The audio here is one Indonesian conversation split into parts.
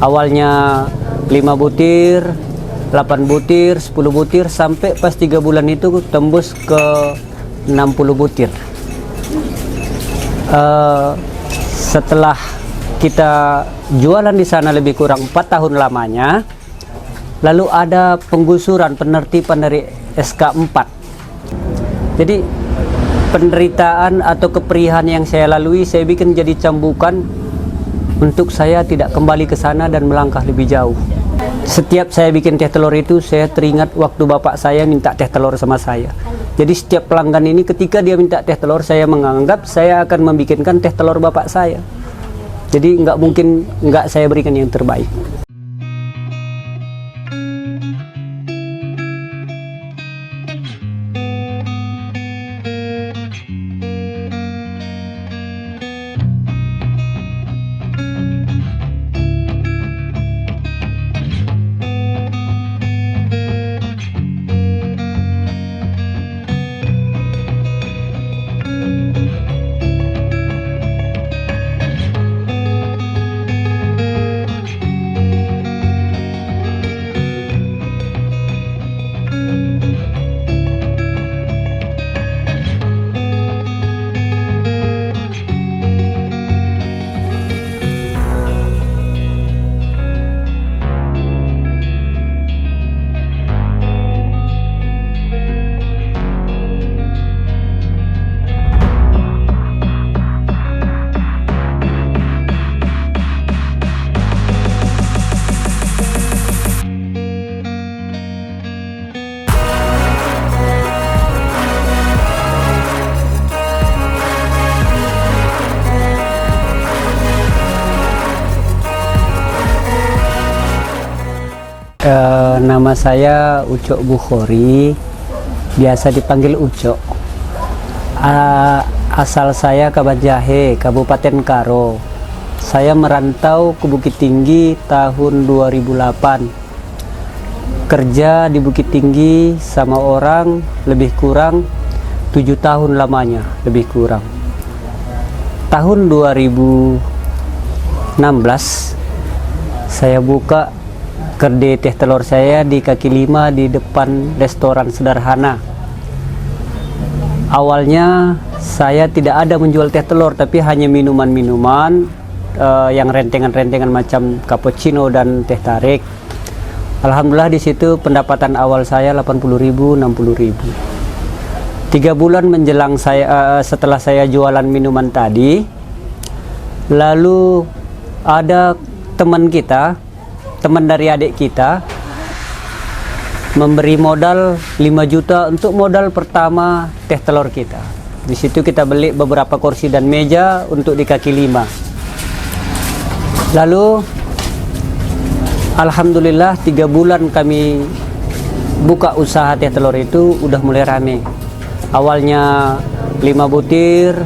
Awalnya 5 butir, 8 butir, 10 butir, sampai pas 3 bulan itu tembus ke 60 butir. Setelah kita jualan di sana lebih kurang 4 tahun lamanya, lalu ada penggusuran penertiban dari SK4. Jadi penderitaan atau keperihan yang saya lalui, saya bikin jadi cambukan untuk saya tidak kembali ke sana dan melangkah lebih jauh. Setiap saya bikin teh telur itu, saya teringat waktu bapak saya minta teh telur sama saya. Jadi setiap pelanggan ini ketika dia minta teh telur, saya menganggap saya akan membikinkan teh telur bapak saya. Jadi nggak mungkin nggak saya berikan yang terbaik. Nama saya Ucok Bukhori, biasa dipanggil Ucok. Asal saya Kabanjahe, Kabupaten Karo. Saya merantau ke Bukit Tinggi tahun 2008. Kerja di Bukit Tinggi sama orang lebih kurang 7 tahun lamanya, lebih kurang. Tahun 2016 saya buka kedai teh telur saya di kaki 5 di depan restoran sederhana. Awalnya saya tidak ada menjual teh telur, tapi hanya minuman-minuman yang rentengan-rentengan macam cappuccino dan teh tarik. Alhamdulillah di situ pendapatan awal saya 80.000, 60.000. 3 bulan menjelang setelah saya jualan minuman tadi, lalu ada teman kita, teman dari adik kita, memberi modal 5 juta untuk modal pertama teh telur kita. Di situ kita beli beberapa kursi dan meja untuk di kaki 5. Lalu alhamdulillah 3 bulan kami buka usaha teh telur itu udah mulai rame. Awalnya 5 butir,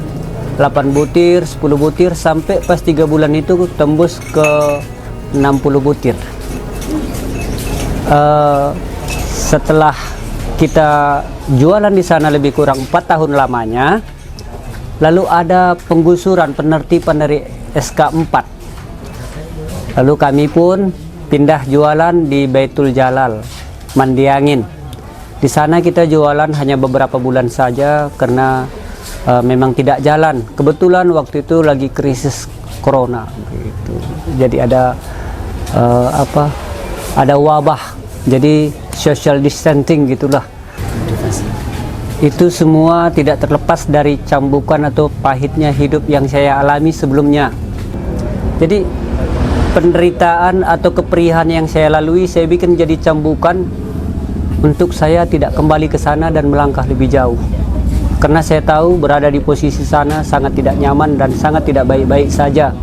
8 butir, 10 butir, sampai pas 3 bulan itu tembus ke 60 butir. Setelah kita jualan di sana lebih kurang 4 tahun lamanya, lalu ada penggusuran penertiban dari SK4. Lalu kami pun pindah jualan di Baitul Jalal, Mandiangin. Di sana kita jualan hanya beberapa bulan saja karena memang tidak jalan. Kebetulan waktu itu lagi krisis corona gitu. Jadi ada ada wabah, jadi social distancing gitulah. Itu semua tidak terlepas dari cambukan atau pahitnya hidup yang saya alami sebelumnya. Jadi penderitaan atau keperihan yang saya lalui, saya bikin jadi cambukan untuk saya tidak kembali ke sana dan melangkah lebih jauh. Karena saya tahu berada di posisi sana sangat tidak nyaman dan sangat tidak baik-baik saja.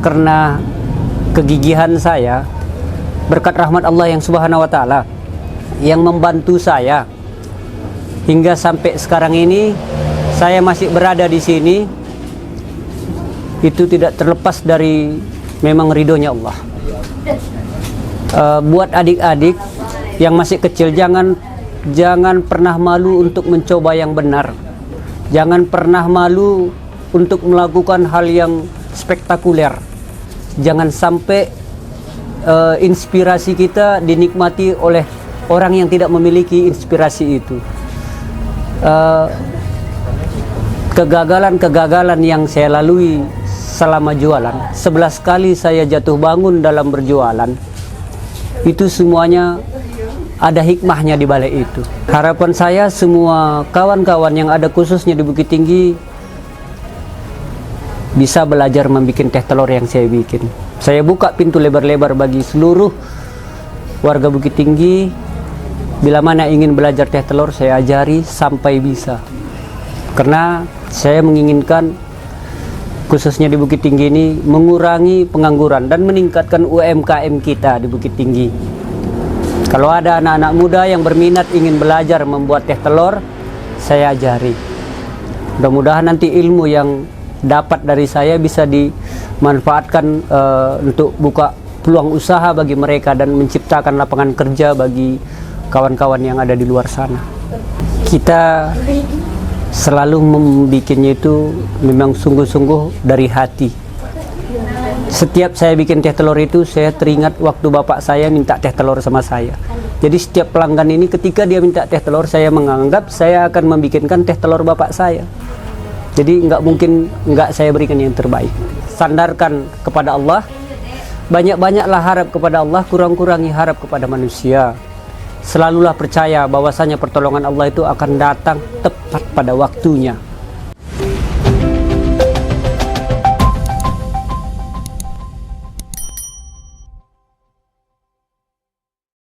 Karena kegigihan saya, berkat rahmat Allah yang subhanahu wa ta'ala yang membantu saya hingga sampai sekarang ini saya masih berada di sini, itu tidak terlepas dari memang ridhonya Allah. Buat adik-adik yang masih kecil, jangan pernah malu untuk mencoba yang benar. Jangan pernah malu untuk melakukan hal yang spektakuler. Jangan sampai inspirasi kita dinikmati oleh orang yang tidak memiliki inspirasi itu. Kegagalan-kegagalan yang saya lalui selama jualan, 11 kali saya jatuh bangun dalam berjualan, itu semuanya ada hikmahnya di balik itu. Harapan saya semua kawan-kawan yang ada khususnya di Bukit Tinggi bisa belajar membuat teh telur yang saya bikin. Saya buka pintu lebar-lebar bagi seluruh warga Bukit Tinggi. Bila mana ingin belajar teh telur, saya ajari sampai bisa. Karena saya menginginkan khususnya di Bukit Tinggi ini mengurangi pengangguran dan meningkatkan UMKM kita di Bukit Tinggi. Kalau ada anak-anak muda yang berminat ingin belajar membuat teh telur, saya ajari. Mudah-mudahan nanti ilmu yang dapat dari saya bisa dimanfaatkan untuk buka peluang usaha bagi mereka dan menciptakan lapangan kerja bagi kawan-kawan yang ada di luar sana. Kita selalu membikinnya itu memang sungguh-sungguh dari hati. Setiap saya bikin teh telur itu, saya teringat waktu bapak saya minta teh telur sama saya. Jadi setiap pelanggan ini ketika dia minta teh telur, saya menganggap saya akan membikinkan teh telur bapak saya. Jadi nggak mungkin nggak saya berikan yang terbaik. Sandarkan kepada Allah, banyak-banyaklah harap kepada Allah, kurang-kurangi harap kepada manusia. Selalulah percaya bahwasanya pertolongan Allah itu akan datang tepat pada waktunya.